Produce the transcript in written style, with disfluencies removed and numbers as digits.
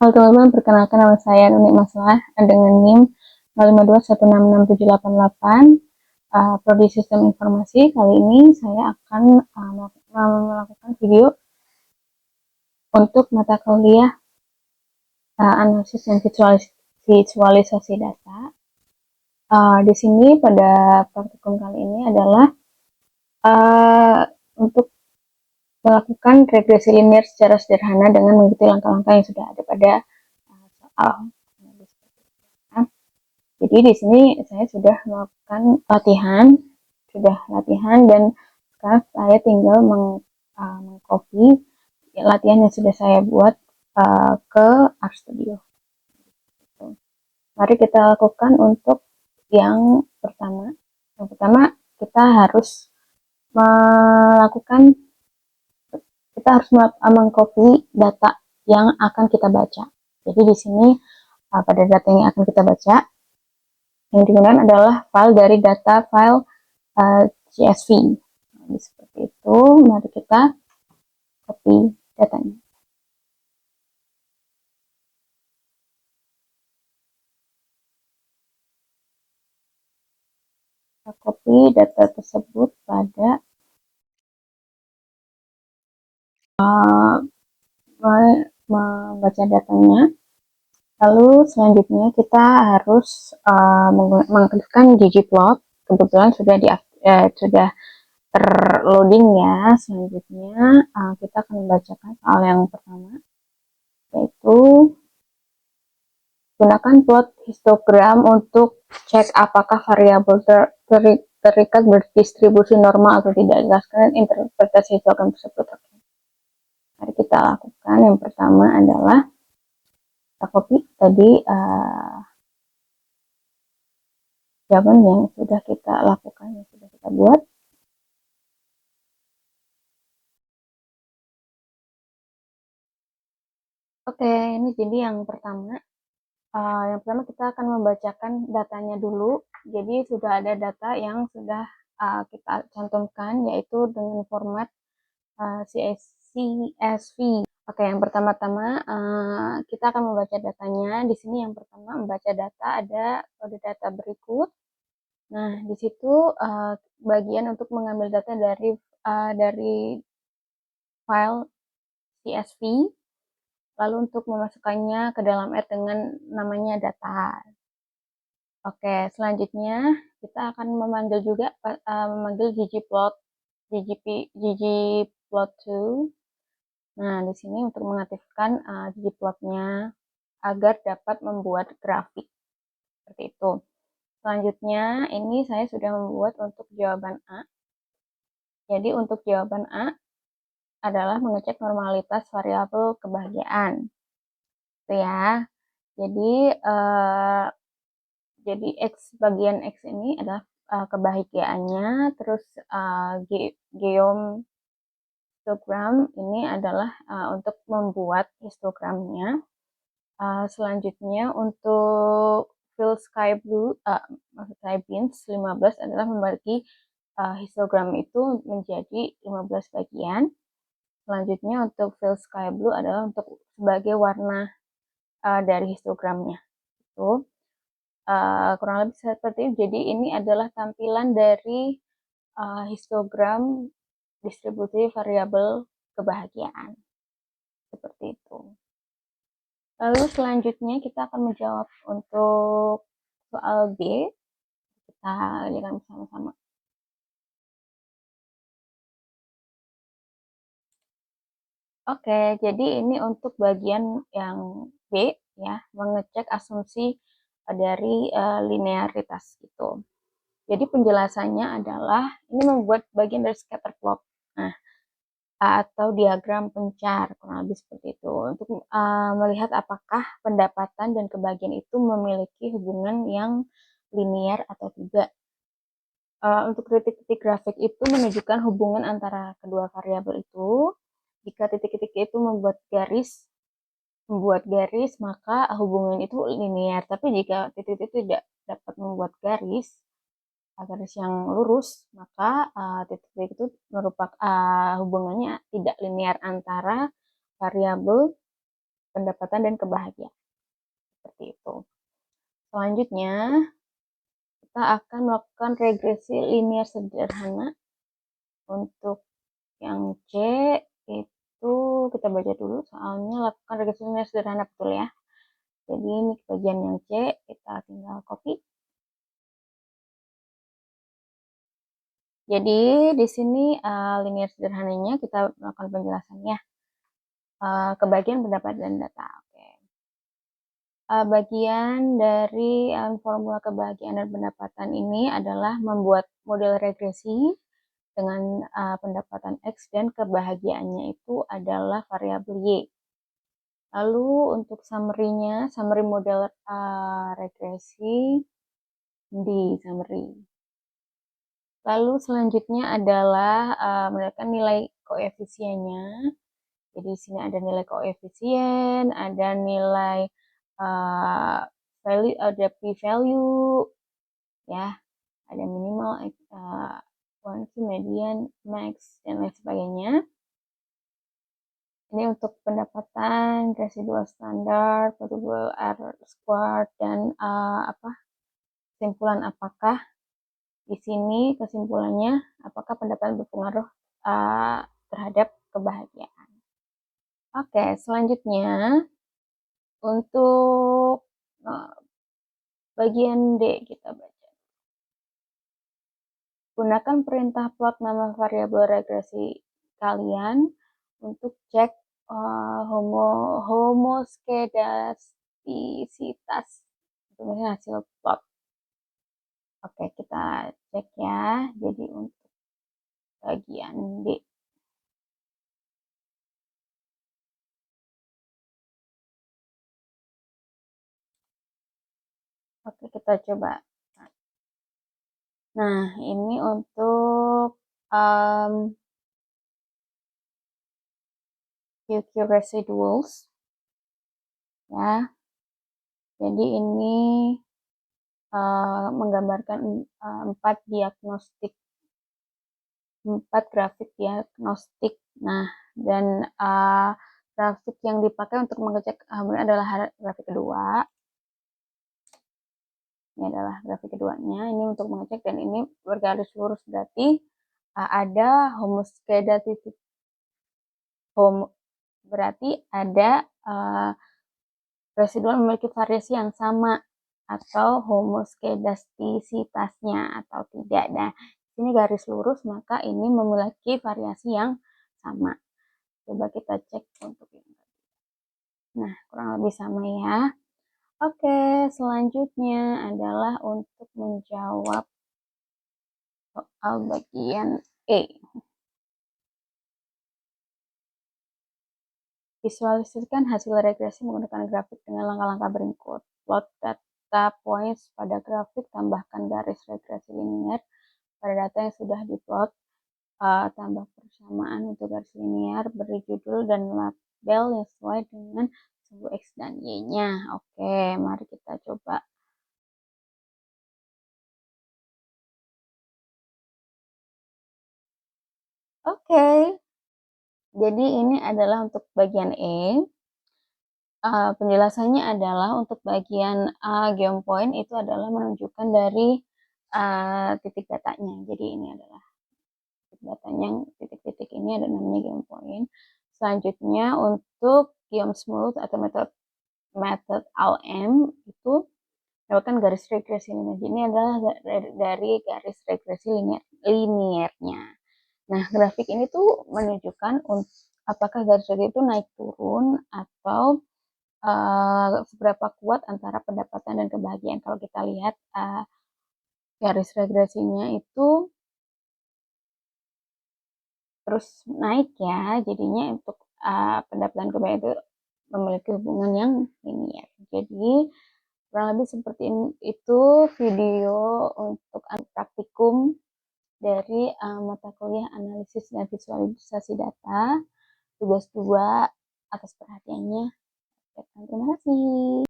Halo teman-teman, perkenalkan nama saya Nunik Maslah dengan NIM 052166788, Prodi Sistem Informasi. Kali ini saya akan melakukan video untuk mata kuliah analisis dan visualisasi data. Di sini pada praktikum kali ini adalah untuk melakukan regresi linear secara sederhana dengan mengikuti langkah-langkah yang sudah ada pada soal. Jadi di sini saya sudah melakukan latihan dan sekarang saya tinggal mengcopy latihan yang sudah saya buat ke RStudio. Mari kita lakukan untuk yang pertama. Yang pertama kita harus mengcopy data yang akan kita baca. Jadi di sini pada data yang akan kita baca, yang digunakan adalah file dari data file CSV. Nah, seperti itu, mari kita copy datanya. Kita copy data tersebut pada membaca datanya. Lalu selanjutnya kita harus mengaktifkan ggplot. Kebetulan sudah terloading ya. Selanjutnya kita akan membacakan soal yang pertama, yaitu gunakan plot histogram untuk cek apakah variabel terikat berdistribusi normal atau tidak. Jelaskan interpretasi histogram tersebut. Mari kita lakukan. Yang pertama adalah kita copy tadi jawaban yang sudah kita lakukan, yang sudah kita buat. Oke, ini jadi yang pertama. Yang pertama kita akan membacakan datanya dulu. Jadi sudah ada data yang sudah kita cantumkan, yaitu dengan format CSV. Oke, yang pertama-tama kita akan membaca datanya. Di sini yang pertama membaca data ada kode data berikut. Nah, di situ bagian untuk mengambil data dari file CSV, lalu untuk memasukkannya ke dalam R dengan namanya data. Oke, selanjutnya kita akan memanggil juga memanggil ggplot2. Nah, di sini untuk mengaktifkan ggplotnya agar dapat membuat grafik seperti itu. Selanjutnya ini saya sudah membuat untuk jawaban A. Jadi untuk jawaban A adalah mengecek normalitas variabel kebahagiaan. Itu ya. Jadi bagian X ini adalah kebahagiaannya, terus geom histogram ini adalah untuk membuat histogramnya. Selanjutnya untuk fill sky blue, maksud saya bins 15 adalah membagi histogram itu menjadi 15 bagian. Selanjutnya untuk fill sky blue adalah untuk sebagai warna dari histogramnya. Itu kurang lebih seperti itu. Jadi ini adalah tampilan dari histogram distribusi variabel kebahagiaan. Seperti itu. Lalu selanjutnya kita akan menjawab untuk soal B. Kita lihat bersama-sama. Oke, jadi ini untuk bagian yang B ya, mengecek asumsi dari linearitas gitu. Jadi penjelasannya adalah ini membuat bagian dari scatter plot. Nah, atau diagram pencar, kurang lebih seperti itu. Untuk melihat apakah pendapatan dan kebahagiaan itu memiliki hubungan yang linear atau tidak. Untuk titik-titik grafik itu menunjukkan hubungan antara kedua variabel itu. Jika titik-titik itu membuat garis, maka hubungan itu linear. Tapi jika titik itu tidak dapat membuat garis yang lurus, maka titik-titik itu merupakan hubungannya tidak linear antara variabel pendapatan dan kebahagiaan. Seperti itu. Selanjutnya, kita akan melakukan regresi linear sederhana. Untuk yang C itu kita baca dulu soalnya, lakukan regresi linear sederhana, betul ya. Jadi ini bagian yang C, kita tinggal copy. Jadi di sini linear sederhananya kita melakukan penjelasannya ke bagian pendapat dan data. Oke. Bagian dari formula kebahagiaan dan pendapatan ini adalah membuat model regresi dengan pendapatan X dan kebahagiaannya itu adalah variabel Y. Lalu untuk summary-nya, summary model regresi di summary. Lalu selanjutnya adalah menentukan nilai koefisiennya. Jadi di sini ada nilai koefisien, ada nilai value, ada p-value, ya, ada minimal, quantity, median, max, dan lain sebagainya. Ini untuk pendapatan, residual standar, probable error squared, dan kesimpulan apakah di sini kesimpulannya apakah pendapatan berpengaruh terhadap kebahagiaan. Oke, selanjutnya untuk bagian D kita baca. Gunakan perintah plot nama variabel regresi kalian untuk cek homoskedastisitas untuk hasil plot. Oke, kita cek ya. Jadi untuk bagian D. Oke, kita coba. Nah, ini untuk QQ residuals. Ya, jadi ini menggambarkan 4 grafik diagnostik. Nah, dan grafik yang dipakai untuk mengecek adalah grafik kedua. Ini adalah grafik keduanya. Ini untuk mengecek, dan ini bergaris lurus berarti ada homoskedastisitas. Berarti ada residual memiliki variasi yang sama atau homoskedastisitasnya atau tidak. Nah, ini garis lurus, maka ini memiliki variasi yang sama. Coba kita cek untuk ini. Nah, kurang lebih sama ya. Oke, selanjutnya adalah untuk menjawab soal bagian E. Visualisasikan hasil regresi menggunakan grafik dengan langkah-langkah berikut. Plot data points pada grafik, tambahkan garis regresi linear pada data yang sudah diplot, tambah persamaan untuk garis linear, beri judul dan label yang sesuai dengan sumbu X dan Y-nya. Oke, mari kita coba. Oke, jadi ini adalah untuk bagian E. Penjelasannya adalah untuk bagian geopoint itu adalah menunjukkan dari titik datanya. Jadi ini adalah titik datanya, titik-titik ini ada namanya geopoint. Selanjutnya untuk geomsmooth atau method LM itu melakukan garis regresi linear. Ini adalah dari garis regresi linearnya. Nah, grafik ini tuh menunjukkan apakah garis regresi itu naik turun atau seberapa kuat antara pendapatan dan kebahagiaan. Kalau kita lihat garis regresinya itu terus naik ya, jadinya untuk pendapatan kebahagiaan itu memiliki hubungan yang linear. Jadi kurang lebih seperti itu video untuk praktikum dari mata kuliah analisis dan visualisasi data tugas 2. Atas perhatiannya, terima kasih.